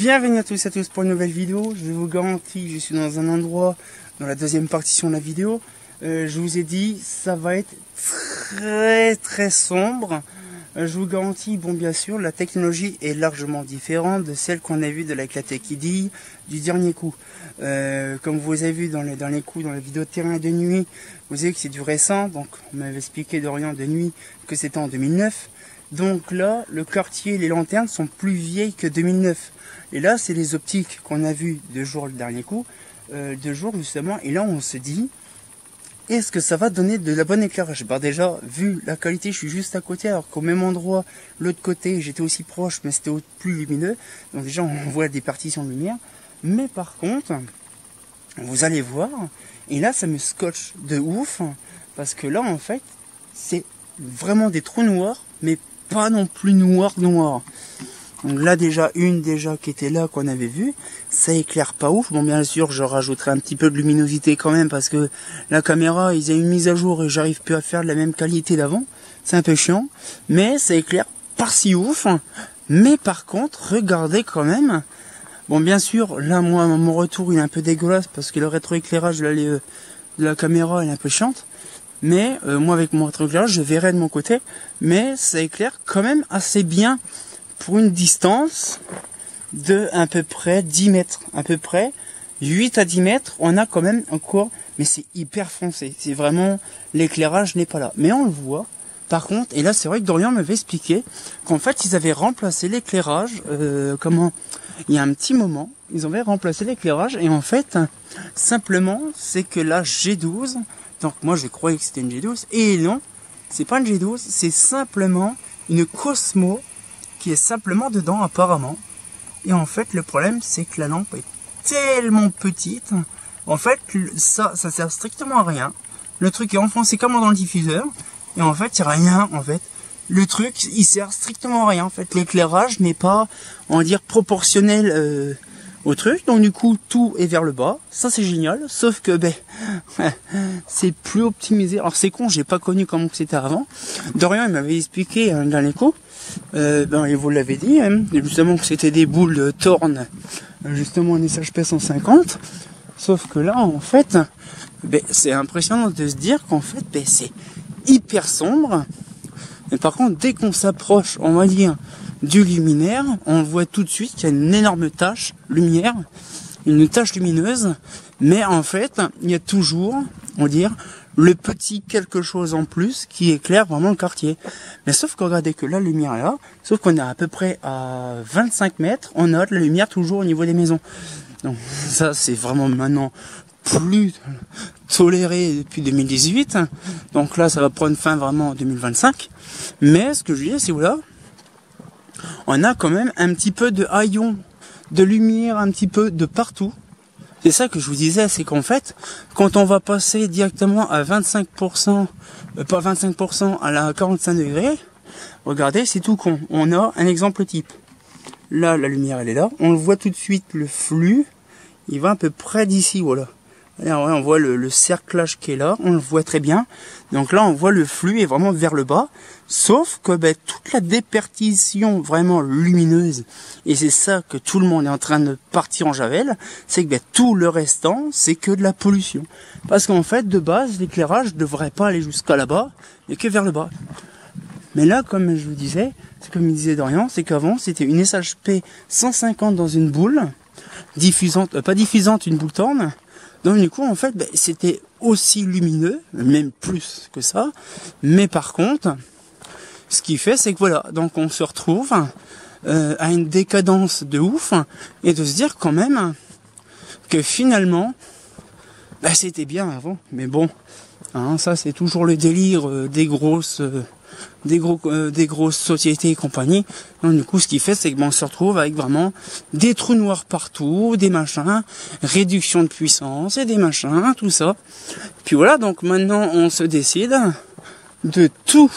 Bienvenue à tous pour une nouvelle vidéo. Je vous garantis, je suis dans un endroit, dans la deuxième partition de la vidéo, je vous ai dit, ça va être très sombre. Je vous garantis, bon bien sûr, la technologie est largement différente de celle qu'on a vue de la Clatek ID du dernier coup. Comme vous avez vu dans les derniers coups, dans la vidéo de terrain de nuit, vous avez que c'est du récent, donc on m'avait expliqué d'Orient de nuit que c'était en 2009. Donc là, le quartier et les lanternes sont plus vieilles que 2009. Et là, c'est les optiques qu'on a vues de jour le dernier coup, de jour justement. Et là, on se dit, est-ce que ça va donner de la bonne éclairage? Bah déjà, vu la qualité, je suis juste à côté, alors qu'au même endroit, l'autre côté, j'étais aussi proche, mais c'était plus lumineux. Donc déjà, on voit des partitions de lumière. Mais par contre, vous allez voir, et là, ça me scotche de ouf, parce que là, en fait, c'est vraiment des trous noirs, mais pas non plus noir. Donc là déjà qui était là qu'on avait vu, ça éclaire pas ouf. Bon bien sûr je rajouterai un petit peu de luminosité quand même parce que la caméra ils ont une mise à jour et j'arrive plus à faire de la même qualité d'avant. C'est un peu chiant, mais ça éclaire pas si ouf. Mais par contre regardez quand même. Bon bien sûr là moi mon retour il est un peu dégueulasse parce que le rétroéclairage de la caméra il est un peu chiante. Mais moi avec mon rétroéclairage je verrai de mon côté, mais ça éclaire quand même assez bien pour une distance de à peu près 10 mètres, à peu près 8 à 10 mètres, on a quand même encore, mais c'est hyper foncé, c'est vraiment, l'éclairage n'est pas là, mais on le voit. Par contre, et là c'est vrai que Dorian m'avait expliqué qu'en fait ils avaient remplacé l'éclairage, il y a un petit moment, ils avaient remplacé l'éclairage et en fait, simplement, c'est que la G12, donc moi je croyais que c'était une G12, et non, c'est pas une G12, c'est simplement une Cosmo qui est simplement dedans apparemment. Et en fait le problème c'est que la lampe est tellement petite, en fait ça sert strictement à rien. Le truc est enfoncé comme dans le diffuseur, et en fait il n'y a rien en fait. Le truc il sert strictement à rien en fait. L'éclairage n'est pas, on va dire, proportionnel au truc, donc du coup tout est vers le bas, ça c'est génial, sauf que c'est plus optimisé. Alors c'est con, j'ai pas connu comment c'était avant. Dorian il m'avait expliqué un dernier coup, et vous l'avez dit, justement que c'était des boules de Thorn, justement en SHP 150, sauf que là en fait, c'est impressionnant de se dire qu'en fait c'est hyper sombre, mais par contre dès qu'on s'approche, on va dire, du luminaire, on voit tout de suite qu'il y a une énorme tache lumière, une tache lumineuse, mais en fait, il y a toujours, on va dire, le petit quelque chose en plus qui éclaire vraiment le quartier. Mais sauf que regardez que la lumière est là, sauf qu'on est à peu près à 25 mètres, on note la lumière toujours au niveau des maisons. Donc ça, c'est vraiment maintenant plus toléré depuis 2018. Donc là, ça va prendre fin vraiment en 2025. Mais ce que je dis, c'est voilà, on a quand même un petit peu de haillons, de lumière un petit peu de partout. C'est ça que je vous disais, c'est qu'en fait, quand on va passer directement à 25%, pas 25%, à la 45 degrés, regardez, c'est tout con. On a un exemple type. Là, la lumière, elle est là. On le voit tout de suite, le flux, il va à peu près d'ici, voilà. Alors, on voit le cerclage qui est là, on le voit très bien. Donc là, on voit le flux est vraiment vers le bas. Sauf que toute la déperdition vraiment lumineuse, et c'est ça que tout le monde est en train de partir en javel, c'est que tout le restant, c'est que de la pollution. Parce qu'en fait, de base, l'éclairage ne devrait pas aller jusqu'à là-bas, mais que vers le bas. Mais là, comme je vous disais, c'est comme il disait Dorian, c'est qu'avant, c'était une SHP 150 dans une boule, diffusante, pas diffusante, une boule Thorn. Donc du coup, en fait, c'était aussi lumineux, même plus que ça. Mais par contre, ce qui fait, c'est que voilà, donc on se retrouve à une décadence de ouf, et de se dire quand même que finalement, c'était bien avant. Mais bon, ça c'est toujours le délire des grosses sociétés et compagnie. Donc du coup, ce qui fait, c'est que on se retrouve avec vraiment des trous noirs partout, des machins, réduction de puissance et des machins, tout ça. Puis voilà, donc maintenant on se décide de tout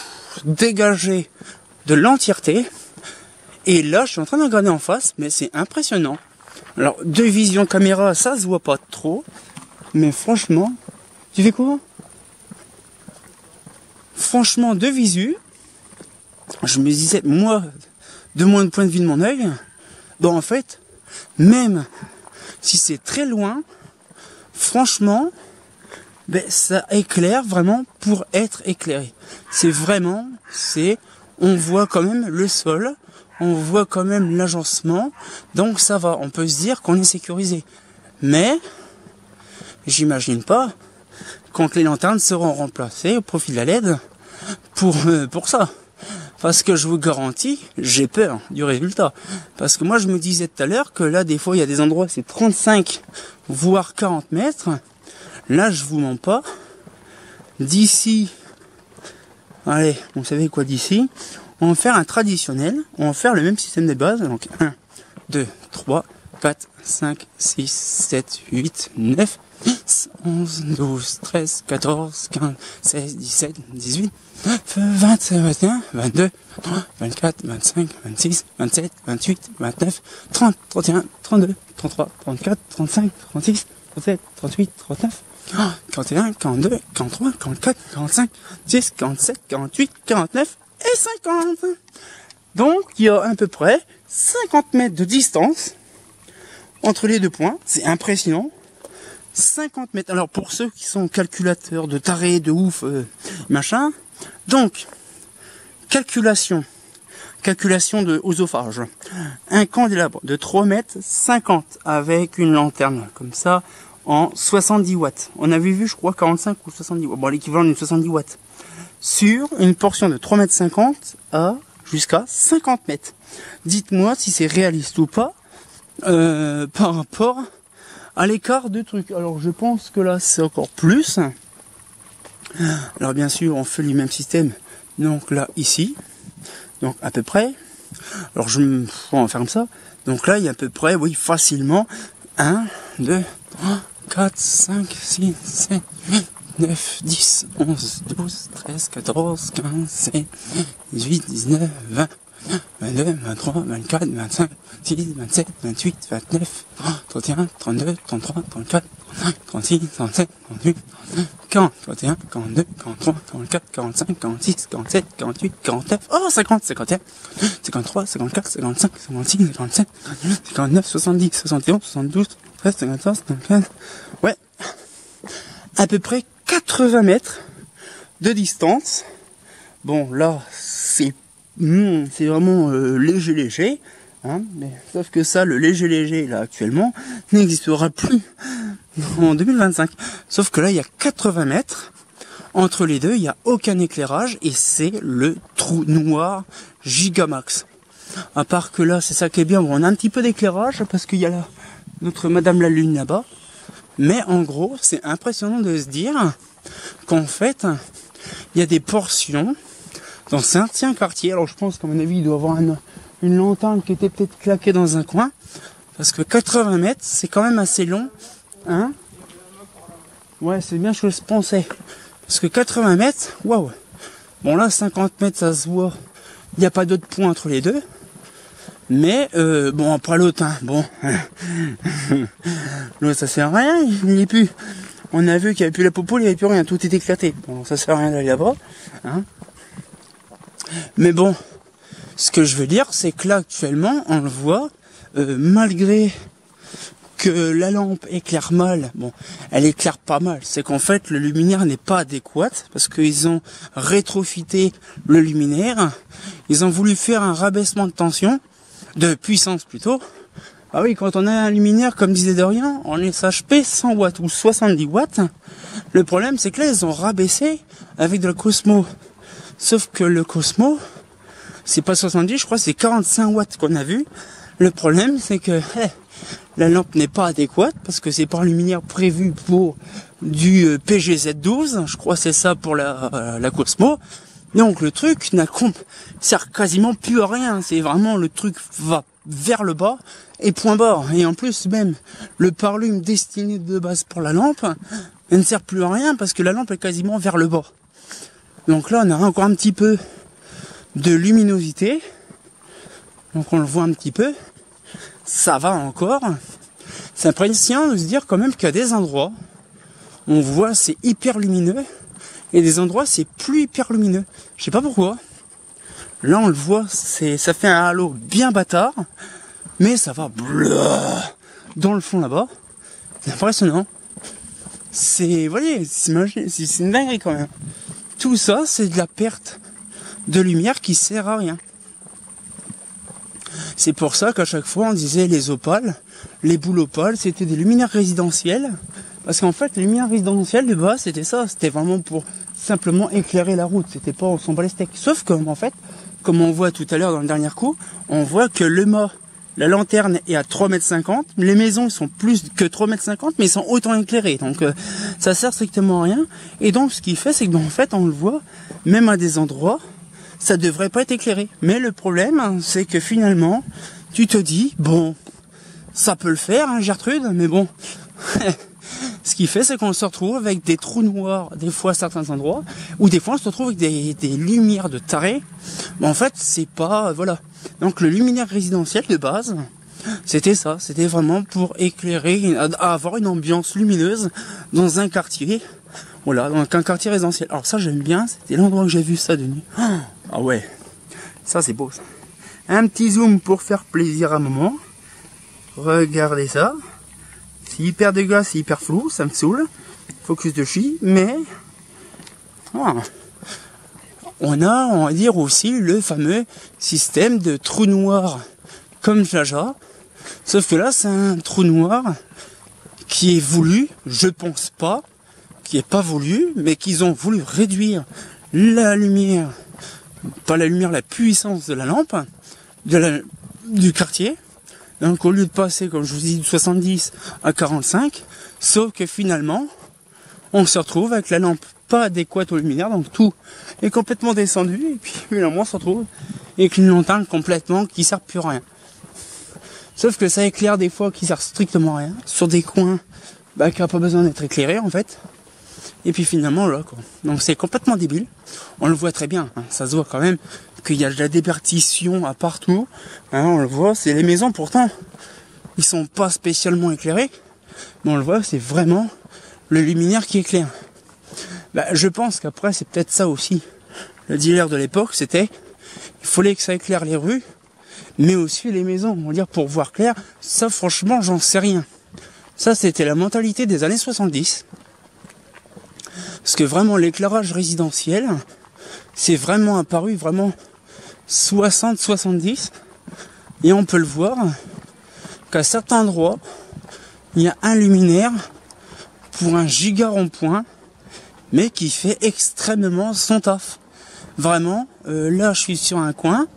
dégager de l'entièreté. Et là, je suis en train de regarder en face, mais c'est impressionnant. Alors, de vision caméra, ça se voit pas trop, mais franchement, tu fais quoi? Franchement, de visu, je me disais, moi, de mon point de vue de mon œil, bon en fait, même si c'est très loin, franchement, ben, ça éclaire vraiment pour être éclairé. On voit quand même le sol, on voit quand même l'agencement, donc ça va, on peut se dire qu'on est sécurisé. Mais, j'imagine pas quand les lanternes seront remplacées au profit de la LED pour ça. Parce que je vous garantis, j'ai peur du résultat. Parce que moi, je me disais tout à l'heure que là, des fois, il y a des endroits, c'est 35, voire 40 mètres. Là, je vous mens pas. D'ici, allez, vous savez quoi d'ici? On va faire un traditionnel. On va faire le même système de base. Donc, 1, 2, 3, 4, 5, 6, 7, 8, 9, 10, 11, 12, 13, 14, 15, 16, 17, 18, 20, 21, 22, 23, 24, 25, 26, 27, 28, 29, 30, 31, 32, 33, 34, 35, 36, 37, 38, 39, 41, 42, 43, 44, 45, 46, 47, 48, 49 et 50. Donc, il y a à peu près 50 mètres de distance entre les deux points. C'est impressionnant. 50 mètres. Alors, pour ceux qui sont calculateurs de tarés, de ouf, machin. Donc, calculation de oesophage. Un candélabre de 3 mètres 50 avec une lanterne comme ça en 70 watts. On avait vu, je crois, 45 ou 70 watts. Bon, l'équivalent d'une 70 watts. Sur une portion de 3 mètres 50 à jusqu'à 50 mètres. Dites-moi si c'est réaliste ou pas par rapport à l'écart de trucs. Alors, je pense que là, c'est encore plus. Alors, bien sûr, on fait le même système. Donc là, ici. Donc, à peu près. Alors, on va faire comme ça. Donc là, il y a à peu près, oui, facilement 1, 2, 3, 4, 5, 6, 7, 8, 9, 10, 11, 12, 13, 14, 15, 16, 18, 19, 20, 22, 23, 24, 25, 26, 27, 28, 29, 31, 32, 33, 34, 36, 37, 38, 40, 41, 42, 43, 44, 45, 46, 47, 48, 49, 50, 51, 53, 54, 55, 56, 57, 59, 70, 71, 72, 13, 14, 15, ouais, à peu près 80 mètres de distance. Bon, là, c'est vraiment léger, hein, mais sauf que ça, le léger, là, actuellement, n'existera plus en 2025. Sauf que là, il y a 80 mètres. Entre les deux, il n'y a aucun éclairage et c'est le trou noir Gigamax. À part que là, c'est ça qui est bien. Bon, on a un petit peu d'éclairage parce qu'il y a là notre Madame la Lune là-bas. Mais en gros, c'est impressionnant de se dire qu'en fait, il y a des portions dans certains quartiers. Alors je pense qu'à mon avis, il doit y avoir une lanterne qui était peut-être claquée dans un coin. Parce que 80 mètres, c'est quand même assez long. Hein? Ouais, c'est bien ce que je pensais. Parce que 80 mètres, waouh. Bon là, 50 mètres, ça se voit. Il n'y a pas d'autre point entre les deux. Mais, bon, après l'autre, hein, bon. L'autre, ça sert à rien, il n'y est plus. On a vu qu'il n'y avait plus la popo, il n'y avait plus rien, tout est éclaté. Bon, ça sert à rien d'aller là-bas. Hein. Mais bon, ce que je veux dire, c'est que là, actuellement, on le voit, malgré que la lampe éclaire mal, bon, elle éclaire pas mal, c'est qu'en fait, le luminaire n'est pas adéquat, parce qu'ils ont rétrofité le luminaire, ils ont voulu faire un rabaissement de tension, de puissance plutôt. Ah oui, quand on a un luminaire, comme disait Dorian, en SHP 100 watts ou 70 watts, le problème c'est que là ils ont rabaissé avec de la Cosmo. Sauf que le Cosmo, c'est pas 70, je crois c'est 45 watts qu'on a vu. Le problème c'est que la lampe n'est pas adéquate parce que c'est pas un luminaire prévu pour du PGZ12, je crois que c'est ça pour la Cosmo. Donc le truc sert quasiment plus à rien, c'est vraiment le truc va vers le bas et point barre. Et en plus même le parlume destiné de base pour la lampe ne sert plus à rien parce que la lampe est quasiment vers le bas. Donc là on a encore un petit peu de luminosité, donc on le voit un petit peu, ça va encore. C'est impressionnant de se dire quand même qu'il y a des endroits on voit c'est hyper lumineux et des endroits c'est plus hyper lumineux. Je sais pas pourquoi. Là on le voit, ça fait un halo bien bâtard. mais ça va dans le fond là-bas. C'est impressionnant. C'est, vous voyez, c'est une dinguerie quand même. Tout ça, c'est de la perte de lumière qui sert à rien. C'est pour ça qu'à chaque fois on disait les opales, les boules opales, c'était des luminaires résidentiels. Parce qu'en fait, les luminaires résidentiels de base, c'était ça. C'était vraiment pour simplement éclairer la route. C'était pas, on s'en bat les steaks. Sauf que, en fait, comme on voit tout à l'heure dans le dernier coup, on voit que le mât, la lanterne est à 3,50 m. Les maisons sont plus que 3,50 m, mais ils sont autant éclairées. Donc, ça sert strictement à rien. Et donc, ce qu'il fait, c'est que, en fait, on le voit, même à des endroits, ça devrait pas être éclairé. Mais le problème, c'est que finalement, tu te dis, bon, ça peut le faire, hein, Gertrude, mais bon. Ce qui fait, c'est qu'on se retrouve avec des trous noirs, des fois à certains endroits, ou des fois on se retrouve avec des lumières de taré. Mais en fait, c'est pas, voilà. Donc le luminaire résidentiel de base, c'était ça. C'était vraiment pour éclairer, avoir une ambiance lumineuse dans un quartier. Voilà, donc un quartier résidentiel. Alors ça, j'aime bien. C'était l'endroit où j'ai vu ça de nuit. Ah ouais, ça c'est beau ça. Un petit zoom pour faire plaisir à maman. Regardez ça. C'est hyper dégueulasse, c'est hyper flou, ça me saoule. Focus de chi, mais on a, on va dire aussi, le fameux système de trou noir comme Jaja. Sauf que là, c'est un trou noir qui est voulu, je pense pas, qui est pas voulu, mais qu'ils ont voulu réduire la lumière, pas la lumière, la puissance de la lampe, du quartier. Donc au lieu de passer, comme je vous dis, de 70 à 45, sauf que finalement, on se retrouve avec la lampe pas adéquate au luminaire, donc tout est complètement descendu, et puis finalement on se retrouve avec une lanterne complètement qui sert plus à rien. Sauf que ça éclaire des fois qui sert strictement à rien, sur des coins qui n'a pas besoin d'être éclairé en fait. Et puis finalement là quoi. Donc c'est complètement débile. On le voit très bien, hein. Ça se voit quand même qu'il y a de la déperdition à partout. Hein, on le voit, c'est les maisons pourtant. Ils sont pas spécialement éclairés. Mais on le voit, c'est vraiment le luminaire qui éclaire. Je pense qu'après c'est peut-être ça aussi. Le dealer de l'époque, c'était il fallait que ça éclaire les rues, mais aussi les maisons. On va dire pour voir clair, ça franchement j'en sais rien. Ça c'était la mentalité des années 70. Parce que vraiment l'éclairage résidentiel, c'est vraiment apparu vraiment 60-70. Et on peut le voir qu'à certains endroits, il y a un luminaire pour un giga rond-point, mais qui fait extrêmement son taf. Vraiment, là je suis sur un coin,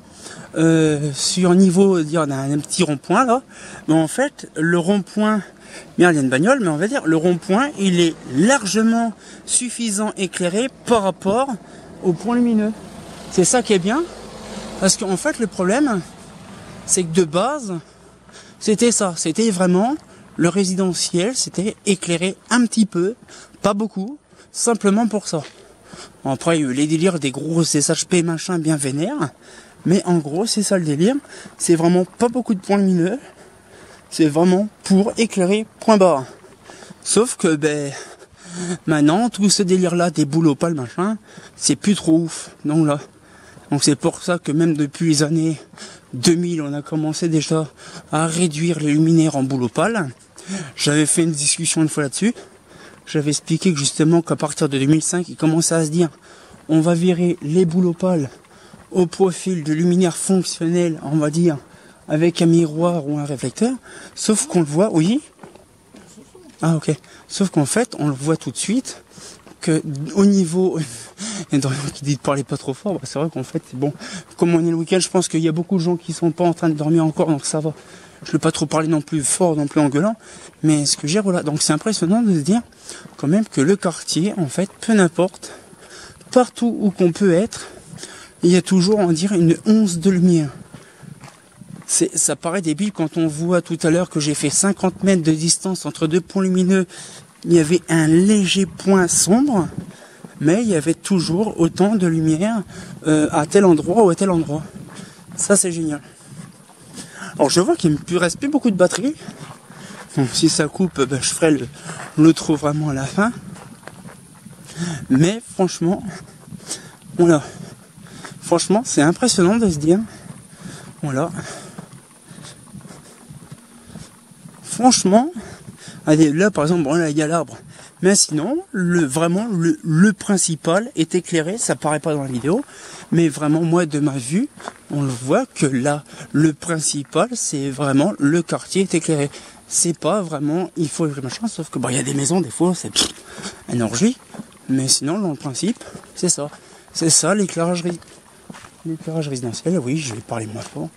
sur un niveau d'un petit rond-point là, mais en fait le rond-point, merde il y a une bagnole, mais on va dire le rond-point il est largement suffisant éclairé par rapport au point lumineux. C'est ça qui est bien, parce qu'en fait le problème c'est que de base c'était ça, c'était vraiment le résidentiel, c'était éclairé un petit peu, pas beaucoup, simplement pour ça. Bon, après il y a eu les délires des gros SHP machin bien vénères, mais en gros c'est ça le délire, c'est vraiment pas beaucoup de points lumineux, c'est vraiment pour éclairer point barre. Sauf que maintenant tout ce délire là des boules opales machin, c'est plus trop ouf. Donc c'est pour ça que même depuis les années 2000 on a commencé déjà à réduire les luminaires en boules opales. J'avais fait une discussion une fois là-dessus. J'avais expliqué que justement qu'à partir de 2005 il commençait à se dire on va virer les boules opales au profil de luminaires fonctionnels, on va dire, avec un miroir ou un réflecteur, sauf qu'on le voit, oui. Ah ok. Sauf qu'en fait, on le voit tout de suite que au niveau, il y a qui dit de parler pas trop fort. C'est vrai qu'en fait, bon, comme on est le week-end, je pense qu'il y a beaucoup de gens qui sont pas en train de dormir encore, donc ça va. Je vais pas trop parler non plus fort, non plus en gueulant, mais ce que j'ai voilà. Donc c'est impressionnant de se dire quand même que le quartier, en fait, peu n'importe, partout où qu'on peut être, il y a toujours, on va dire, une once de lumière. Ça paraît débile quand on voit tout à l'heure que j'ai fait 50 mètres de distance entre deux points lumineux, il y avait un léger point sombre, mais il y avait toujours autant de lumière à tel endroit ou à tel endroit. Ça c'est génial. Alors je vois qu'il ne me reste plus beaucoup de batterie. Donc si ça coupe, je ferai l'autre vraiment à la fin. Mais franchement, voilà. Franchement, c'est impressionnant de se dire, voilà. franchement, allez, là par exemple, bon là il y a l'arbre, mais sinon, vraiment le principal est éclairé, ça paraît pas dans la vidéo, mais vraiment moi de ma vue, on le voit que là, le principal c'est vraiment le quartier est éclairé. C'est pas vraiment, il faut ouvrir machin, sauf que bon, il y a des maisons, des fois c'est un orgie, mais sinon dans le principe, c'est ça l'éclairage résidentiel, oui je vais parler moins fort.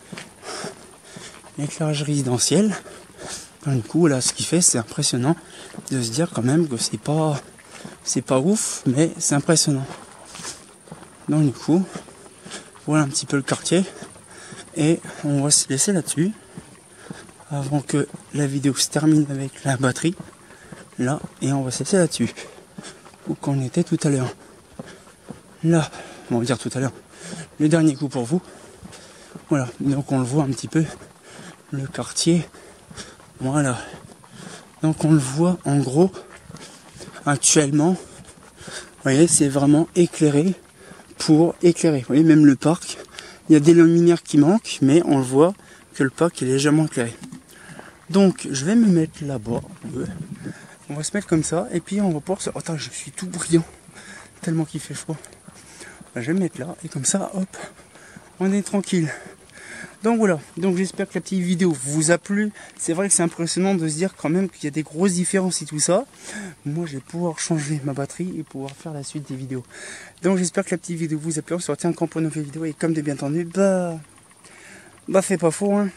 L'éclairage résidentiel, du coup là ce qu'il fait c'est impressionnant de se dire quand même que c'est pas ouf, mais c'est impressionnant. Donc du coup, voilà un petit peu le quartier, et on va se laisser là-dessus, avant que la vidéo se termine avec la batterie, là, et on va se laisser là-dessus, où qu'on était tout à l'heure. Là, on va dire tout à l'heure, le dernier coup pour vous, voilà, donc on le voit un petit peu, le quartier, voilà, donc on le voit en gros, actuellement, vous voyez, c'est vraiment éclairé, pour éclairer, vous voyez, même le parc, il y a des luminaires qui manquent, mais on le voit que le parc est légèrement éclairé. Donc je vais me mettre là-bas, on va se mettre comme ça, et puis on va pouvoir se... Oh, attends, je suis tout brillant, tellement qu'il fait froid. Je vais me mettre là, et comme ça, hop, on est tranquille. Donc voilà, donc j'espère que la petite vidéo vous a plu. C'est vrai que c'est impressionnant de se dire quand même qu'il y a des grosses différences et tout ça. Moi je vais pouvoir changer ma batterie et pouvoir faire la suite des vidéos. Donc j'espère que la petite vidéo vous a plu. On se retient encore pour une nouvelle vidéo, et comme de bien entendu, bah fait pas faux hein.